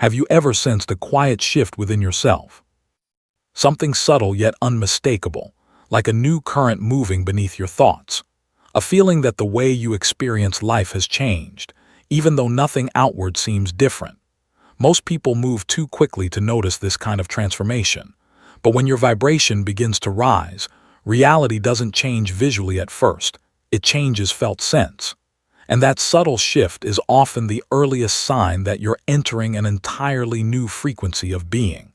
Have you ever sensed a quiet shift within yourself? Something subtle yet unmistakable, like a new current moving beneath your thoughts. A feeling that the way you experience life has changed, even though nothing outward seems different. Most people move too quickly to notice this kind of transformation. But when your vibration begins to rise, reality doesn't change visually at first. It changes felt sense. And that subtle shift is often the earliest sign that you're entering an entirely new frequency of being.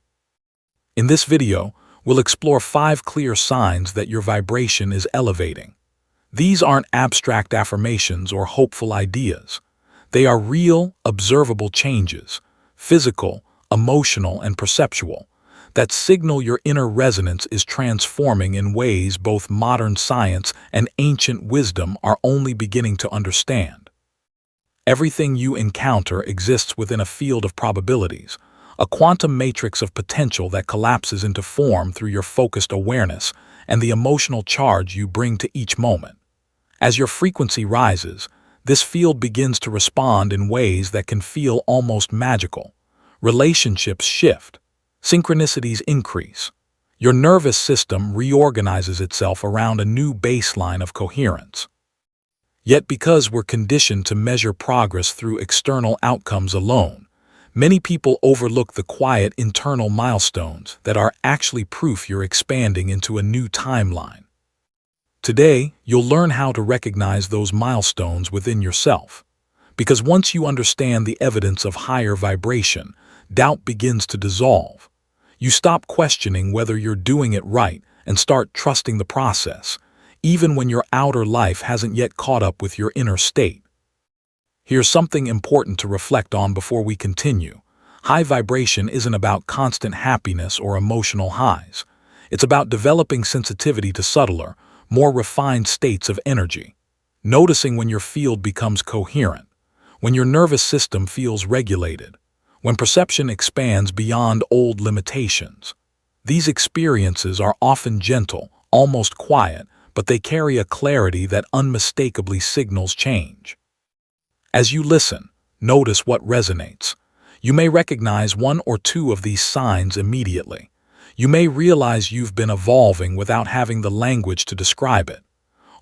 In this video, we'll explore 5 clear signs that your vibration is elevating. These aren't abstract affirmations or hopeful ideas. They are real, observable changes, physical, emotional, and perceptual, that signal your inner resonance is transforming in ways both modern science and ancient wisdom are only beginning to understand. Everything you encounter exists within a field of probabilities, a quantum matrix of potential that collapses into form through your focused awareness and the emotional charge you bring to each moment. As your frequency rises, this field begins to respond in ways that can feel almost magical. Relationships shift. Synchronicities increase. Your nervous system reorganizes itself around a new baseline of coherence. Yet because we're conditioned to measure progress through external outcomes alone, many people overlook the quiet internal milestones that are actually proof you're expanding into a new timeline. Today, you'll learn how to recognize those milestones within yourself. Because once you understand the evidence of higher vibration, doubt begins to dissolve. You stop questioning whether you're doing it right and start trusting the process, even when your outer life hasn't yet caught up with your inner state. Here's something important to reflect on before we continue. High vibration isn't about constant happiness or emotional highs. It's about developing sensitivity to subtler, more refined states of energy. Noticing when your field becomes coherent, when your nervous system feels regulated, when perception expands beyond old limitations. These experiences are often gentle, almost quiet, but they carry a clarity that unmistakably signals change. As you listen, notice what resonates. You may recognize 1 or 2 of these signs immediately. You may realize you've been evolving without having the language to describe it.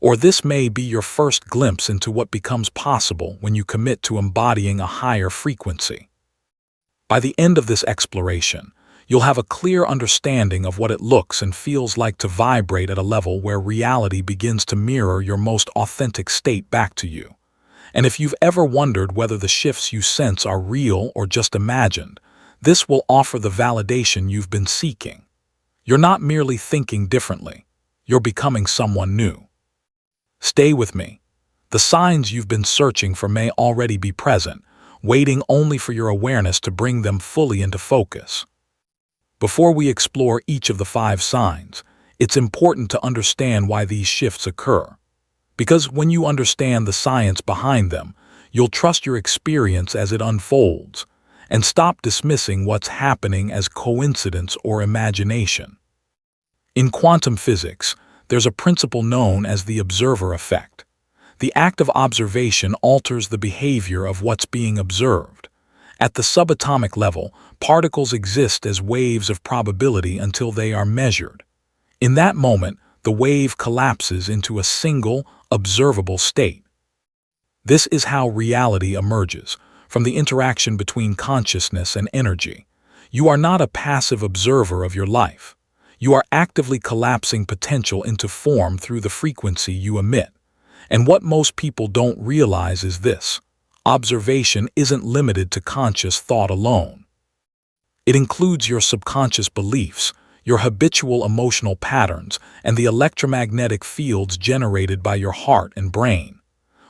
Or this may be your first glimpse into what becomes possible when you commit to embodying a higher frequency. By the end of this exploration, you'll have a clear understanding of what it looks and feels like to vibrate at a level where reality begins to mirror your most authentic state back to you. And if you've ever wondered whether the shifts you sense are real or just imagined, this will offer the validation you've been seeking. You're not merely thinking differently, you're becoming someone new. Stay with me. The signs you've been searching for may already be present, waiting only for your awareness to bring them fully into focus. Before we explore each of the 5 signs, it's important to understand why these shifts occur. Because when you understand the science behind them, you'll trust your experience as it unfolds, and stop dismissing what's happening as coincidence or imagination. In quantum physics, there's a principle known as the observer effect. The act of observation alters the behavior of what's being observed. At the subatomic level, particles exist as waves of probability until they are measured. In that moment, the wave collapses into a single, observable state. This is how reality emerges, from the interaction between consciousness and energy. You are not a passive observer of your life. You are actively collapsing potential into form through the frequency you emit. And what most people don't realize is this: observation isn't limited to conscious thought alone. It includes your subconscious beliefs, your habitual emotional patterns, and the electromagnetic fields generated by your heart and brain.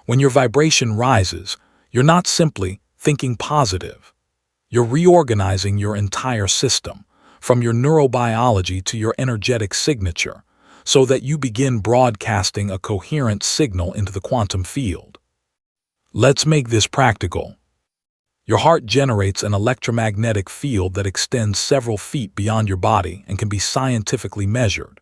When your vibration rises, you're not simply thinking positive. You're reorganizing your entire system, from your neurobiology to your energetic signature, so that you begin broadcasting a coherent signal into the quantum field. Let's make this practical. Your heart generates an electromagnetic field that extends several feet beyond your body and can be scientifically measured.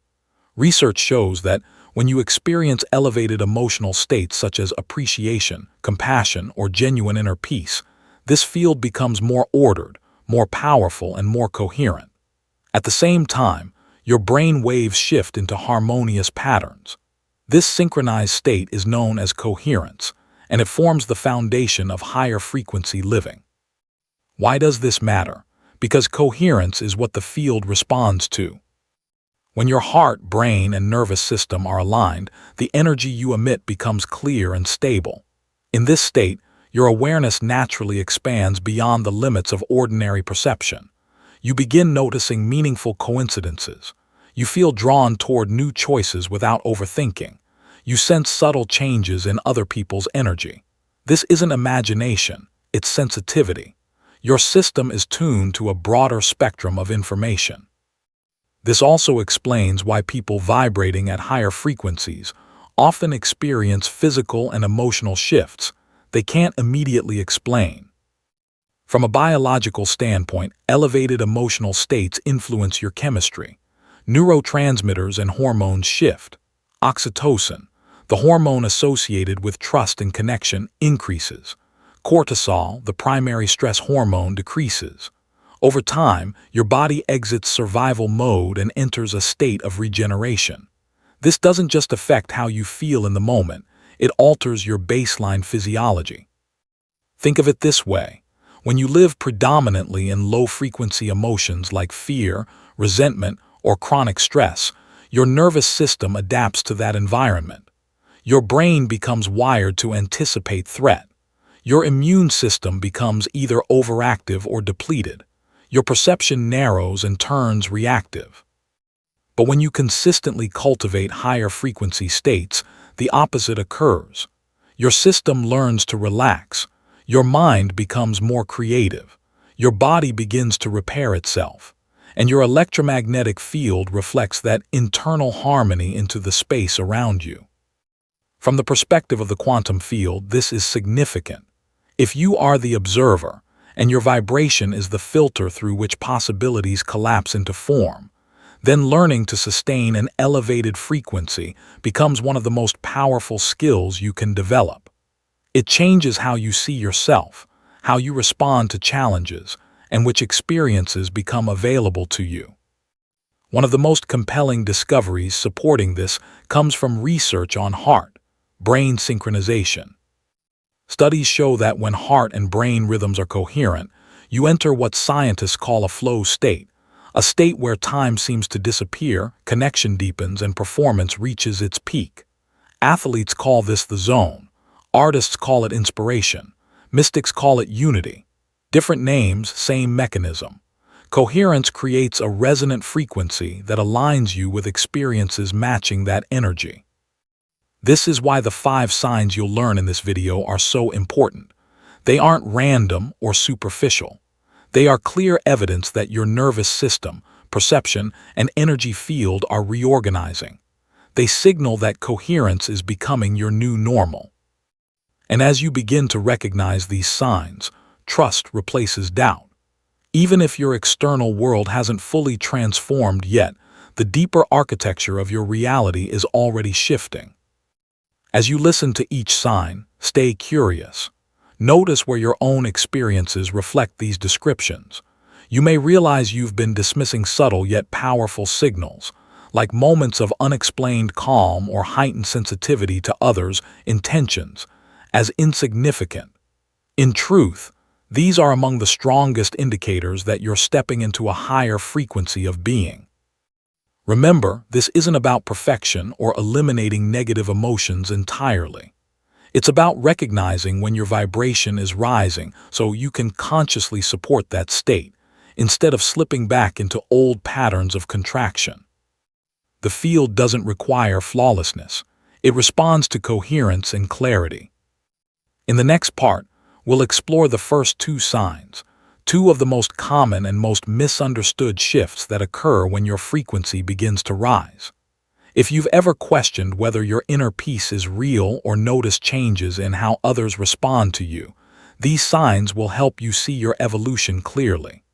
Research shows that when you experience elevated emotional states such as appreciation, compassion, or genuine inner peace, this field becomes more ordered, more powerful, and more coherent. At the same time, your brain waves shift into harmonious patterns. This synchronized state is known as coherence, and it forms the foundation of higher frequency living. Why does this matter? Because coherence is what the field responds to. When your heart, brain, and nervous system are aligned, the energy you emit becomes clear and stable. In this state, your awareness naturally expands beyond the limits of ordinary perception. You begin noticing meaningful coincidences. You feel drawn toward new choices without overthinking. You sense subtle changes in other people's energy. This isn't imagination, it's sensitivity. Your system is tuned to a broader spectrum of information. This also explains why people vibrating at higher frequencies often experience physical and emotional shifts they can't immediately explain. From a biological standpoint, elevated emotional states influence your chemistry. Neurotransmitters and hormones shift. Oxytocin, the hormone associated with trust and connection, increases. Cortisol, the primary stress hormone, decreases. Over time, your body exits survival mode and enters a state of regeneration. This doesn't just affect how you feel in the moment, it alters your baseline physiology. Think of it this way. When you live predominantly in low-frequency emotions like fear, resentment, or chronic stress, your nervous system adapts to that environment. Your brain becomes wired to anticipate threat. Your immune system becomes either overactive or depleted. Your perception narrows and turns reactive. But when you consistently cultivate higher frequency states, the opposite occurs. Your system learns to relax. Your mind becomes more creative. Your body begins to repair itself. And your electromagnetic field reflects that internal harmony into the space around you. From the perspective of the quantum field, this is significant. If you are the observer, and your vibration is the filter through which possibilities collapse into form, then learning to sustain an elevated frequency becomes one of the most powerful skills you can develop. It changes how you see yourself, how you respond to challenges, and which experiences become available to you. One of the most compelling discoveries supporting this comes from research on heart-brain synchronization. Studies show that when heart and brain rhythms are coherent, you enter what scientists call a flow state, a state where time seems to disappear, connection deepens, and performance reaches its peak. Athletes call this the zone. Artists call it inspiration. Mystics call it unity. Different names, same mechanism. Coherence creates a resonant frequency that aligns you with experiences matching that energy. This is why the 5 signs you'll learn in this video are so important. They aren't random or superficial. They are clear evidence that your nervous system, perception, and energy field are reorganizing. They signal that coherence is becoming your new normal. And as you begin to recognize these signs, trust replaces doubt. Even if your external world hasn't fully transformed yet, the deeper architecture of your reality is already shifting. As you listen to each sign, stay curious. Notice where your own experiences reflect these descriptions. You may realize you've been dismissing subtle yet powerful signals, like moments of unexplained calm or heightened sensitivity to others' intentions, as insignificant. In truth, these are among the strongest indicators that you're stepping into a higher frequency of being. Remember, this isn't about perfection or eliminating negative emotions entirely. It's about recognizing when your vibration is rising so you can consciously support that state, instead of slipping back into old patterns of contraction. The field doesn't require flawlessness. It responds to coherence and clarity. In the next part, we'll explore the first 2 signs, 2 of the most common and most misunderstood shifts that occur when your frequency begins to rise. If you've ever questioned whether your inner peace is real or noticed changes in how others respond to you, these signs will help you see your evolution clearly.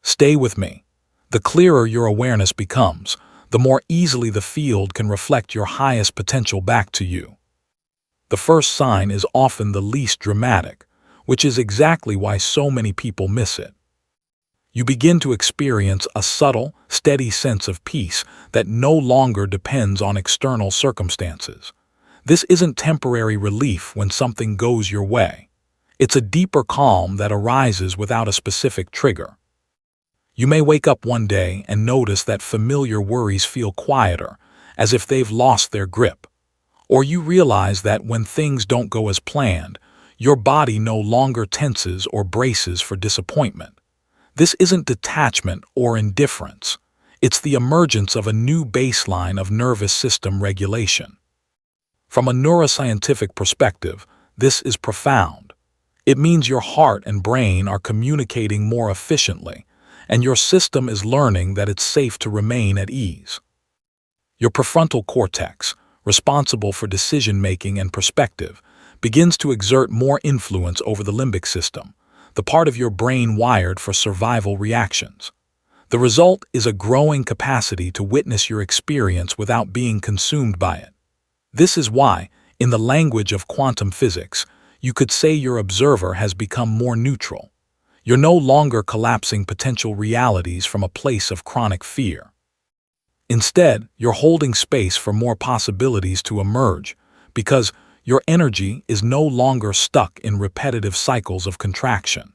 Stay with me. The clearer your awareness becomes, the more easily the field can reflect your highest potential back to you. The first sign is often the least dramatic, which is exactly why so many people miss it. You begin to experience a subtle, steady sense of peace that no longer depends on external circumstances. This isn't temporary relief when something goes your way. It's a deeper calm that arises without a specific trigger. You may wake up one day and notice that familiar worries feel quieter, as if they've lost their grip. Or you realize that when things don't go as planned, your body no longer tenses or braces for disappointment. This isn't detachment or indifference. It's the emergence of a new baseline of nervous system regulation. From a neuroscientific perspective, this is profound. It means your heart and brain are communicating more efficiently, and your system is learning that it's safe to remain at ease. Your prefrontal cortex, responsible for decision-making and perspective, begins to exert more influence over the limbic system, the part of your brain wired for survival reactions. The result is a growing capacity to witness your experience without being consumed by it. This is why, in the language of quantum physics, you could say your observer has become more neutral. You're no longer collapsing potential realities from a place of chronic fear. Instead, you're holding space for more possibilities to emerge, because your energy is no longer stuck in repetitive cycles of contraction.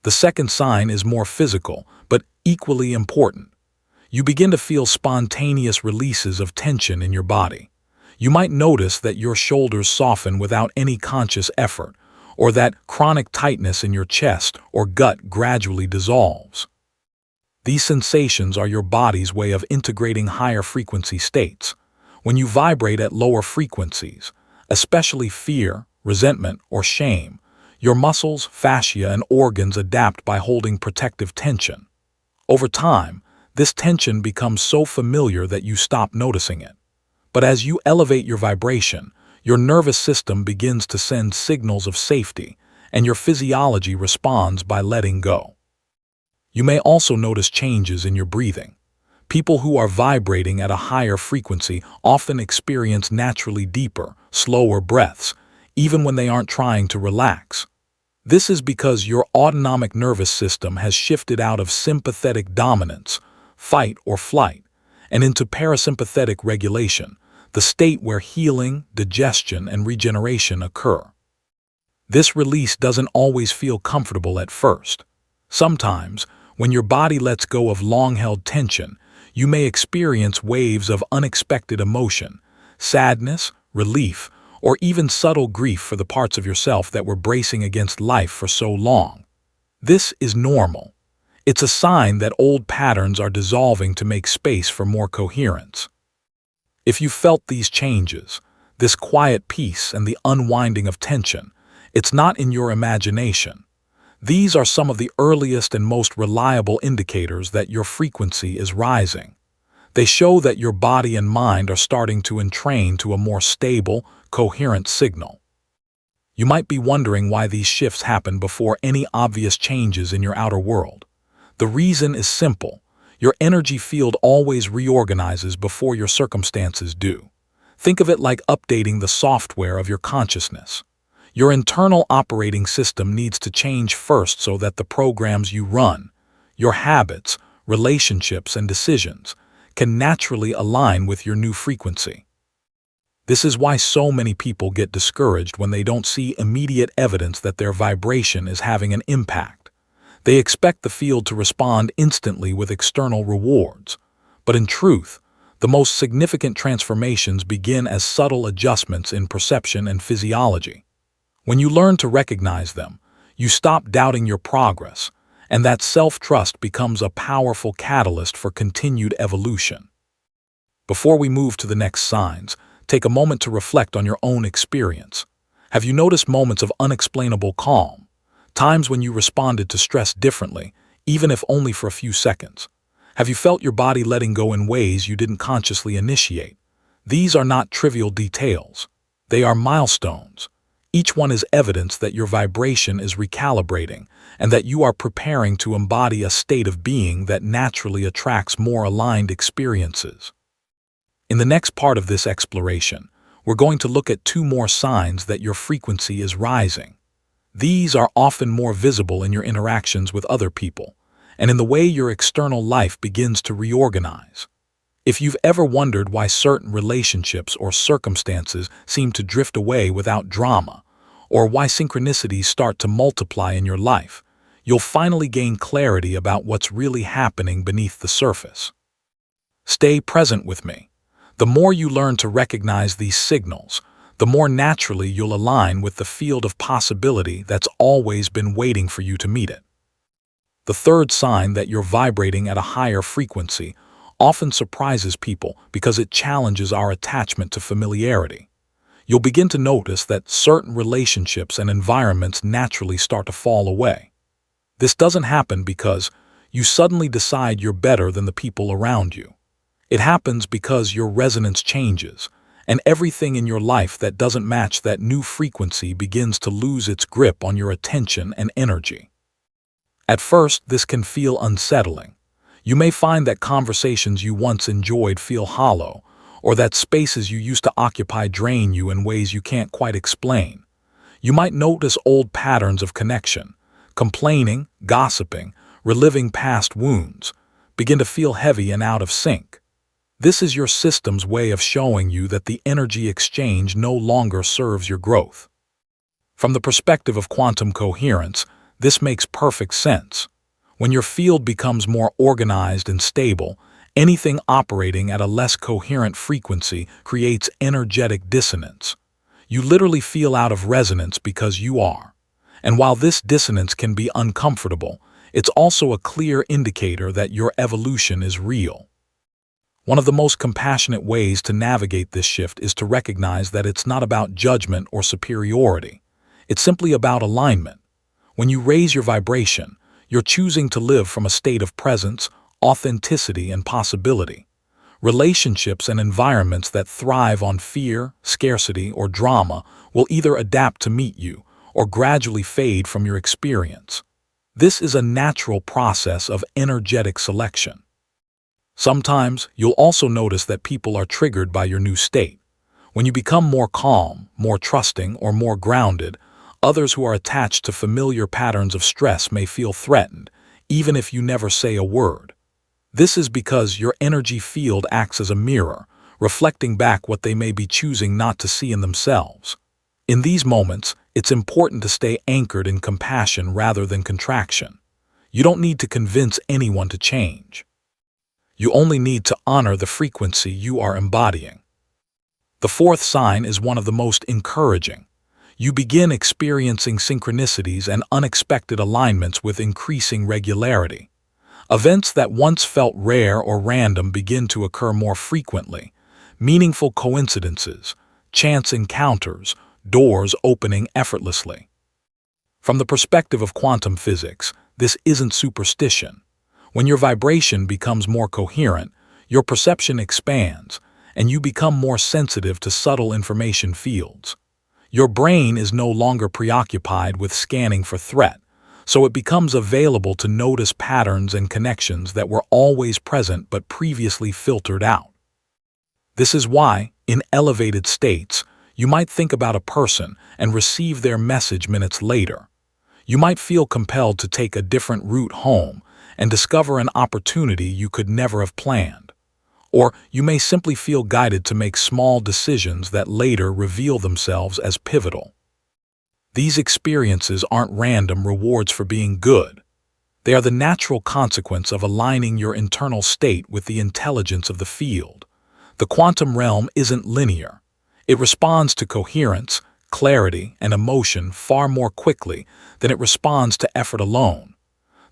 The second sign is more physical, but equally important. You begin to feel spontaneous releases of tension in your body. You might notice that your shoulders soften without any conscious effort, or that chronic tightness in your chest or gut gradually dissolves. These sensations are your body's way of integrating higher frequency states. When you vibrate at lower frequencies, especially fear, resentment, or shame, your muscles, fascia, and organs adapt by holding protective tension. Over time, this tension becomes so familiar that you stop noticing it. But as you elevate your vibration, your nervous system begins to send signals of safety, and your physiology responds by letting go. You may also notice changes in your breathing. People who are vibrating at a higher frequency often experience naturally deeper, slower breaths, even when they aren't trying to relax. This is because your autonomic nervous system has shifted out of sympathetic dominance, fight or flight, and into parasympathetic regulation, the state where healing, digestion, and regeneration occur. This release doesn't always feel comfortable at first. Sometimes, when your body lets go of long-held tension, you may experience waves of unexpected emotion, sadness, relief, or even subtle grief for the parts of yourself that were bracing against life for so long. This is normal. It's a sign that old patterns are dissolving to make space for more coherence. If you felt these changes, this quiet peace and the unwinding of tension, it's not in your imagination. These are some of the earliest and most reliable indicators that your frequency is rising. They show that your body and mind are starting to entrain to a more stable, coherent signal. You might be wondering why these shifts happen before any obvious changes in your outer world. The reason is simple. Your energy field always reorganizes before your circumstances do. Think of it like updating the software of your consciousness. Your internal operating system needs to change first so that the programs you run, your habits, relationships, and decisions can naturally align with your new frequency. This is why so many people get discouraged when they don't see immediate evidence that their vibration is having an impact. They expect the field to respond instantly with external rewards. But in truth, the most significant transformations begin as subtle adjustments in perception and physiology. When you learn to recognize them, you stop doubting your progress, and that self-trust becomes a powerful catalyst for continued evolution. Before we move to the next signs, take a moment to reflect on your own experience. Have you noticed moments of unexplainable calm? Times when you responded to stress differently, even if only for a few seconds? Have you felt your body letting go in ways you didn't consciously initiate? These are not trivial details. They are milestones. Each one is evidence that your vibration is recalibrating and that you are preparing to embody a state of being that naturally attracts more aligned experiences. In the next part of this exploration, we're going to look at 2 more signs that your frequency is rising. These are often more visible in your interactions with other people, and in the way your external life begins to reorganize. If you've ever wondered why certain relationships or circumstances seem to drift away without drama, or why synchronicities start to multiply in your life, you'll finally gain clarity about what's really happening beneath the surface. Stay present with me. The more you learn to recognize these signals, the more naturally you'll align with the field of possibility that's always been waiting for you to meet it. The third sign that you're vibrating at a higher frequency often surprises people because it challenges our attachment to familiarity. You'll begin to notice that certain relationships and environments naturally start to fall away. This doesn't happen because you suddenly decide you're better than the people around you. It happens because your resonance changes, and everything in your life that doesn't match that new frequency begins to lose its grip on your attention and energy. At first, this can feel unsettling. You may find that conversations you once enjoyed feel hollow, or that spaces you used to occupy drain you in ways you can't quite explain. You might notice old patterns of connection, complaining, gossiping, reliving past wounds, begin to feel heavy and out of sync. This is your system's way of showing you that the energy exchange no longer serves your growth. From the perspective of quantum coherence, this makes perfect sense. When your field becomes more organized and stable, anything operating at a less coherent frequency creates energetic dissonance. You literally feel out of resonance because you are. And while this dissonance can be uncomfortable, it's also a clear indicator that your evolution is real. One of the most compassionate ways to navigate this shift is to recognize that it's not about judgment or superiority. It's simply about alignment. When you raise your vibration, you're choosing to live from a state of presence, authenticity, and possibility. Relationships and environments that thrive on fear, scarcity, or drama will either adapt to meet you or gradually fade from your experience. This is a natural process of energetic selection. Sometimes you'll also notice that people are triggered by your new state. When you become more calm, more trusting, or more grounded, others who are attached to familiar patterns of stress may feel threatened, even if you never say a word. This is because your energy field acts as a mirror, reflecting back what they may be choosing not to see in themselves. In these moments, it's important to stay anchored in compassion rather than contraction. You don't need to convince anyone to change. You only need to honor the frequency you are embodying. The fourth sign is one of the most encouraging. You begin experiencing synchronicities and unexpected alignments with increasing regularity. Events that once felt rare or random begin to occur more frequently. Meaningful coincidences, chance encounters, doors opening effortlessly. From the perspective of quantum physics, this isn't superstition. When your vibration becomes more coherent, your perception expands, and you become more sensitive to subtle information fields. Your brain is no longer preoccupied with scanning for threat, so it becomes available to notice patterns and connections that were always present but previously filtered out. This is why, in elevated states, you might think about a person and receive their message minutes later. You might feel compelled to take a different route home and discover an opportunity you could never have planned. Or you may simply feel guided to make small decisions that later reveal themselves as pivotal. These experiences aren't random rewards for being good. They are the natural consequence of aligning your internal state with the intelligence of the field. The quantum realm isn't linear. It responds to coherence, clarity, and emotion far more quickly than it responds to effort alone.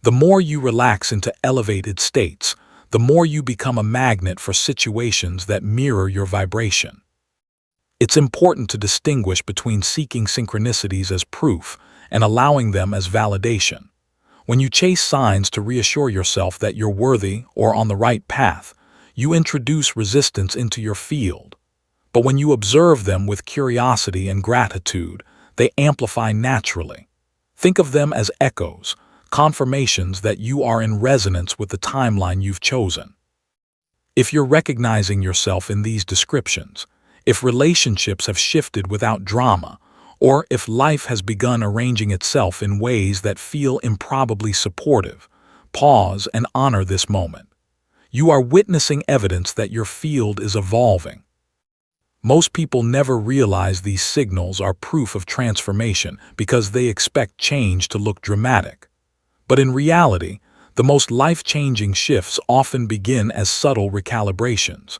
The more you relax into elevated states, the more you become a magnet for situations that mirror your vibration. It's important to distinguish between seeking synchronicities as proof and allowing them as validation. When you chase signs to reassure yourself that you're worthy or on the right path, you introduce resistance into your field. But when you observe them with curiosity and gratitude, they amplify naturally. Think of them as echoes, confirmations that you are in resonance with the timeline you've chosen. If you're recognizing yourself in these descriptions, if relationships have shifted without drama, or if life has begun arranging itself in ways that feel improbably supportive, Pause and honor this moment. You are witnessing evidence that your field is evolving. Most people never realize these signals are proof of transformation because they expect change to look dramatic. But in reality, the most life-changing shifts often begin as subtle recalibrations.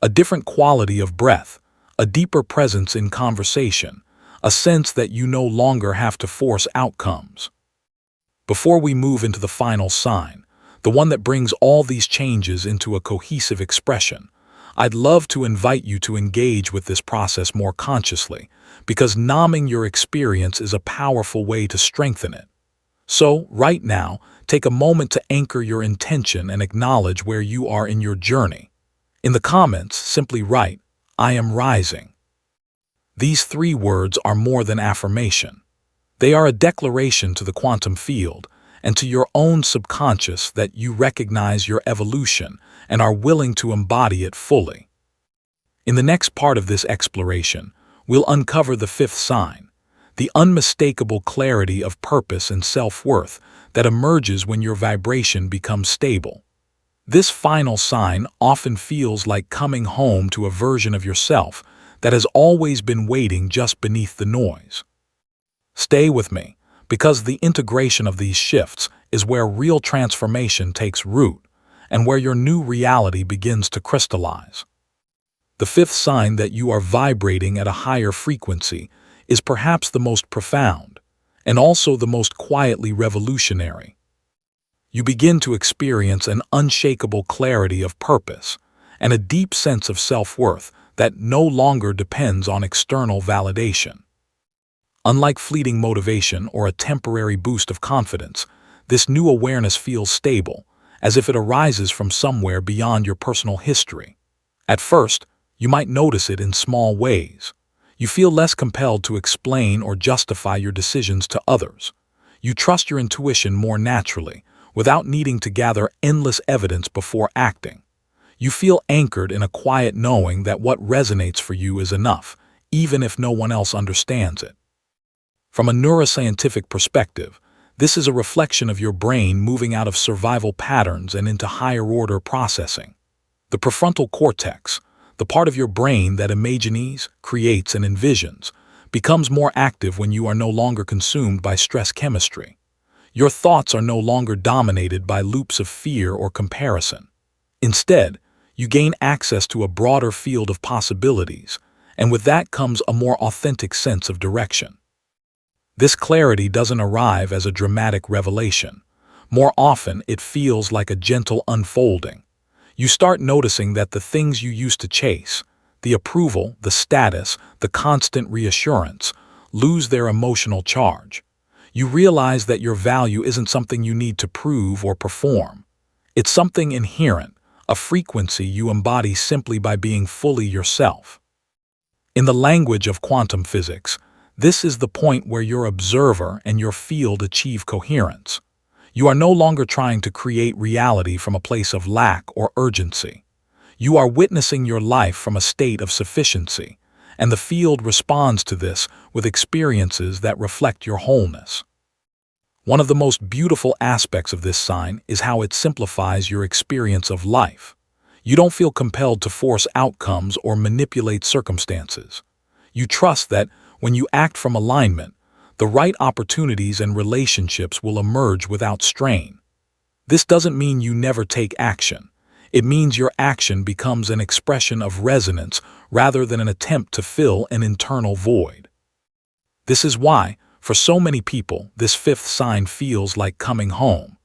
A different quality of breath, a deeper presence in conversation, a sense that you no longer have to force outcomes. Before we move into the final sign, the one that brings all these changes into a cohesive expression, I'd love to invite you to engage with this process more consciously, because numbing your experience is a powerful way to strengthen it. So, right now, take a moment to anchor your intention and acknowledge where you are in your journey. In the comments, simply write, "I am rising." These 3 words are more than affirmation. They are a declaration to the quantum field and to your own subconscious that you recognize your evolution and are willing to embody it fully. In the next part of this exploration, we'll uncover the 5th sign, the unmistakable clarity of purpose and self-worth that emerges when your vibration becomes stable. This final sign often feels like coming home to a version of yourself that has always been waiting just beneath the noise. Stay with me, because the integration of these shifts is where real transformation takes root and where your new reality begins to crystallize. The 5th sign that you are vibrating at a higher frequency is perhaps the most profound and also the most quietly revolutionary. You begin to experience an unshakable clarity of purpose and a deep sense of self-worth that no longer depends on external validation. Unlike fleeting motivation or a temporary boost of confidence, this new awareness feels stable, as if it arises from somewhere beyond your personal history. At first, you might notice it in small ways. You feel less compelled to explain or justify your decisions to others. You trust your intuition more naturally, without needing to gather endless evidence before acting. You feel anchored in a quiet knowing that what resonates for you is enough, even if no one else understands it. From a neuroscientific perspective, this is a reflection of your brain moving out of survival patterns and into higher-order processing. The prefrontal cortex, the part of your brain that imagines, creates, and envisions, becomes more active when you are no longer consumed by stress chemistry. Your thoughts are no longer dominated by loops of fear or comparison. Instead, you gain access to a broader field of possibilities, and with that comes a more authentic sense of direction. This clarity doesn't arrive as a dramatic revelation. More often, it feels like a gentle unfolding. You start noticing that the things you used to chase, the approval, the status, the constant reassurance, lose their emotional charge. You realize that your value isn't something you need to prove or perform. It's something inherent, a frequency you embody simply by being fully yourself. In the language of quantum physics, this is the point where your observer and your field achieve coherence. You are no longer trying to create reality from a place of lack or urgency. You are witnessing your life from a state of sufficiency, and the field responds to this with experiences that reflect your wholeness. One of the most beautiful aspects of this sign is how it simplifies your experience of life. You don't feel compelled to force outcomes or manipulate circumstances. You trust that when you act from alignment, the right opportunities and relationships will emerge without strain. This doesn't mean you never take action. It means your action becomes an expression of resonance rather than an attempt to fill an internal void. This is why, for so many people, this 5th sign feels like coming home.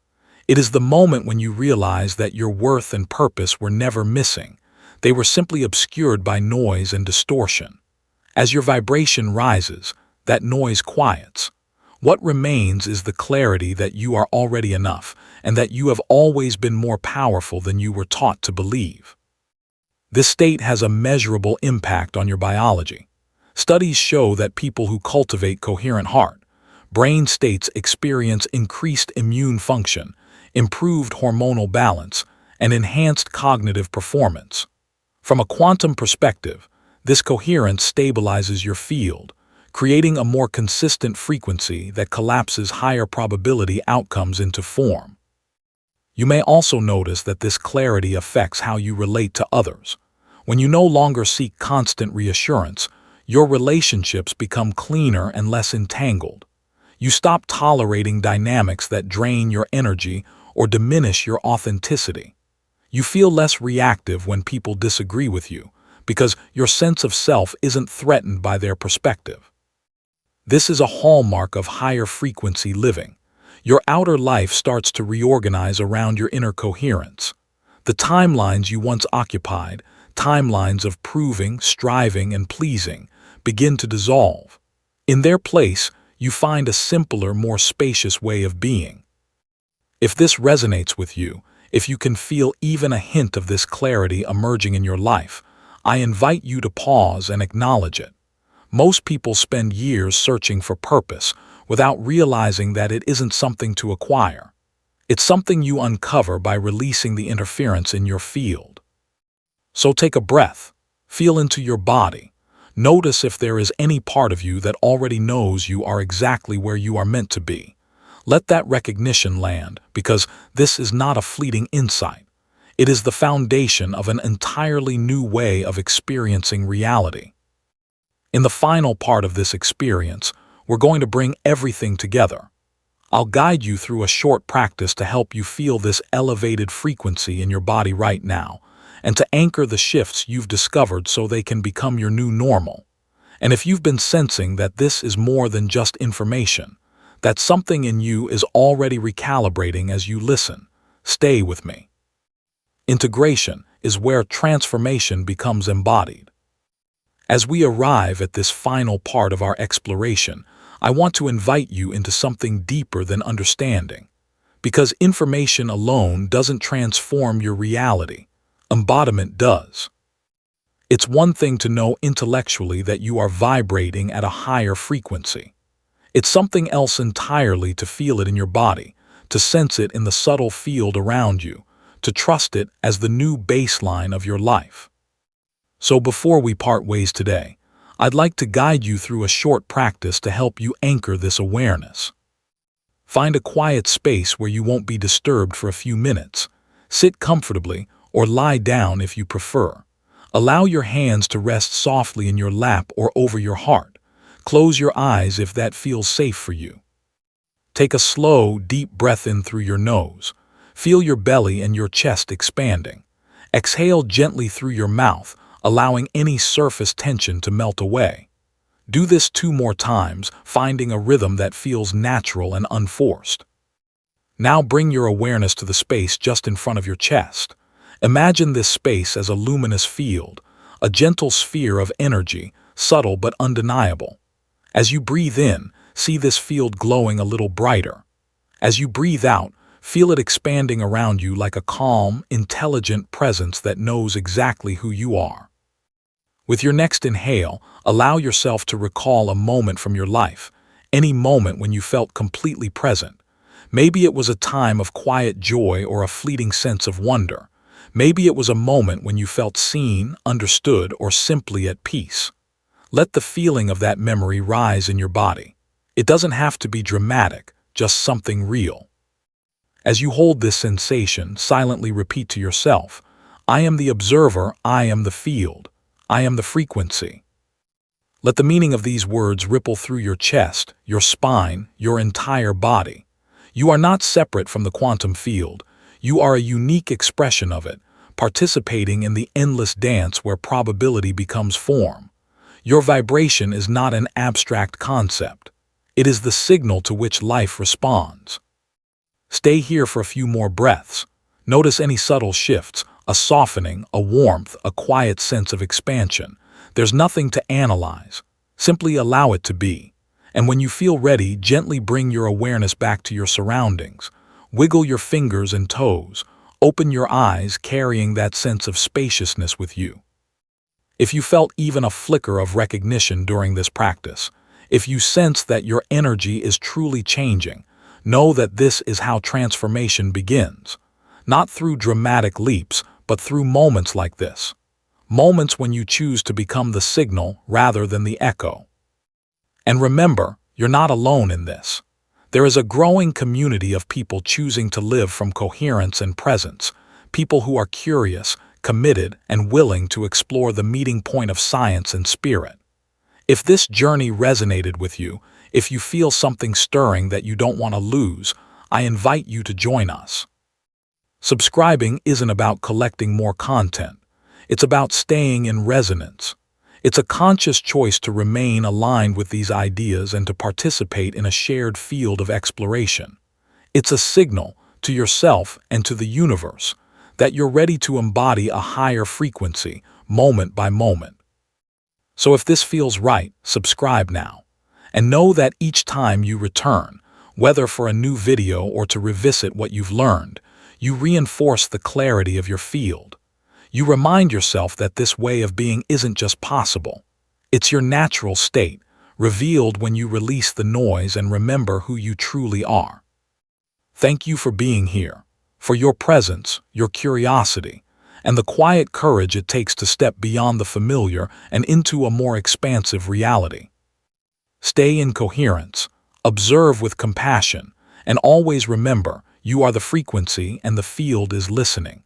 It is the moment when you realize that your worth and purpose were never missing. They were simply obscured by noise and distortion. As your vibration rises, that noise quiets. What remains is the clarity that you are already enough and that you have always been more powerful than you were taught to believe. This state has a measurable impact on your biology. Studies show that people who cultivate coherent heart, brain states experience increased immune function, improved hormonal balance, and enhanced cognitive performance. From a quantum perspective, this coherence stabilizes your field, creating a more consistent frequency that collapses higher probability outcomes into form. You may also notice that this clarity affects how you relate to others. When you no longer seek constant reassurance, your relationships become cleaner and less entangled. You stop tolerating dynamics that drain your energy or diminish your authenticity. You feel less reactive when people disagree with you, because your sense of self isn't threatened by their perspective. This is a hallmark of higher frequency living. Your outer life starts to reorganize around your inner coherence. The timelines you once occupied, timelines of proving, striving, and pleasing, begin to dissolve. In their place, you find a simpler, more spacious way of being. If this resonates with you, if you can feel even a hint of this clarity emerging in your life, I invite you to pause and acknowledge it. Most people spend years searching for purpose without realizing that it isn't something to acquire. It's something you uncover by releasing the interference in your field. So take a breath, feel into your body. Notice if there is any part of you that already knows you are exactly where you are meant to be. Let that recognition land, because this is not a fleeting insight. It is the foundation of an entirely new way of experiencing reality. In the final part of this experience, we're going to bring everything together. I'll guide you through a short practice to help you feel this elevated frequency in your body right now, and to anchor the shifts you've discovered so they can become your new normal. And if you've been sensing that this is more than just information, that something in you is already recalibrating as you listen, stay with me. Integration is where transformation becomes embodied. As we arrive at this final part of our exploration, I want to invite you into something deeper than understanding. Because information alone doesn't transform your reality, embodiment does. It's one thing to know intellectually that you are vibrating at a higher frequency. It's something else entirely to feel it in your body, to sense it in the subtle field around you, to trust it as the new baseline of your life. So before we part ways today, I'd like to guide you through a short practice to help you anchor this awareness. Find a quiet space where you won't be disturbed for a few minutes. Sit comfortably or lie down if you prefer. Allow your hands to rest softly in your lap or over your heart. Close your eyes if that feels safe for you. Take a slow, deep breath in through your nose. Feel your belly and your chest expanding. Exhale gently through your mouth, allowing any surface tension to melt away. Do this 2 more times, finding a rhythm that feels natural and unforced. Now bring your awareness to the space just in front of your chest. Imagine this space as a luminous field, a gentle sphere of energy, subtle but undeniable. As you breathe in, see this field glowing a little brighter. As you breathe out, feel it expanding around you like a calm, intelligent presence that knows exactly who you are. With your next inhale, allow yourself to recall a moment from your life, any moment when you felt completely present. Maybe it was a time of quiet joy or a fleeting sense of wonder. Maybe it was a moment when you felt seen, understood, or simply at peace. Let the feeling of that memory rise in your body. It doesn't have to be dramatic, just something real. As you hold this sensation, silently repeat to yourself, I am the observer, I am the field, I am the frequency. Let the meaning of these words ripple through your chest, your spine, your entire body. You are not separate from the quantum field. You are a unique expression of it, participating in the endless dance where probability becomes form. Your vibration is not an abstract concept. It is the signal to which life responds. Stay here for a few more breaths. Notice any subtle shifts, a softening, a warmth, a quiet sense of expansion. There's nothing to analyze. Simply allow it to be. And when you feel ready, gently bring your awareness back to your surroundings. Wiggle your fingers and toes. Open your eyes, carrying that sense of spaciousness with you. If you felt even a flicker of recognition during this practice, if you sense that your energy is truly changing, know that this is how transformation begins. Not through dramatic leaps, but through moments like this. Moments when you choose to become the signal rather than the echo. And remember, you're not alone in this. There is a growing community of people choosing to live from coherence and presence, people who are curious, committed, and willing to explore the meeting point of science and spirit. If this journey resonated with you, if you feel something stirring that you don't want to lose, I invite you to join us. Subscribing isn't about collecting more content. It's about staying in resonance. It's a conscious choice to remain aligned with these ideas and to participate in a shared field of exploration. It's a signal to yourself and to the universe that you're ready to embody a higher frequency, moment by moment. So if this feels right, subscribe now. And know that each time you return, whether for a new video or to revisit what you've learned, you reinforce the clarity of your field. You remind yourself that this way of being isn't just possible. It's your natural state, revealed when you release the noise and remember who you truly are. Thank you for being here, for your presence, your curiosity, and the quiet courage it takes to step beyond the familiar and into a more expansive reality. Stay in coherence, observe with compassion, and always remember you are the frequency and the field is listening.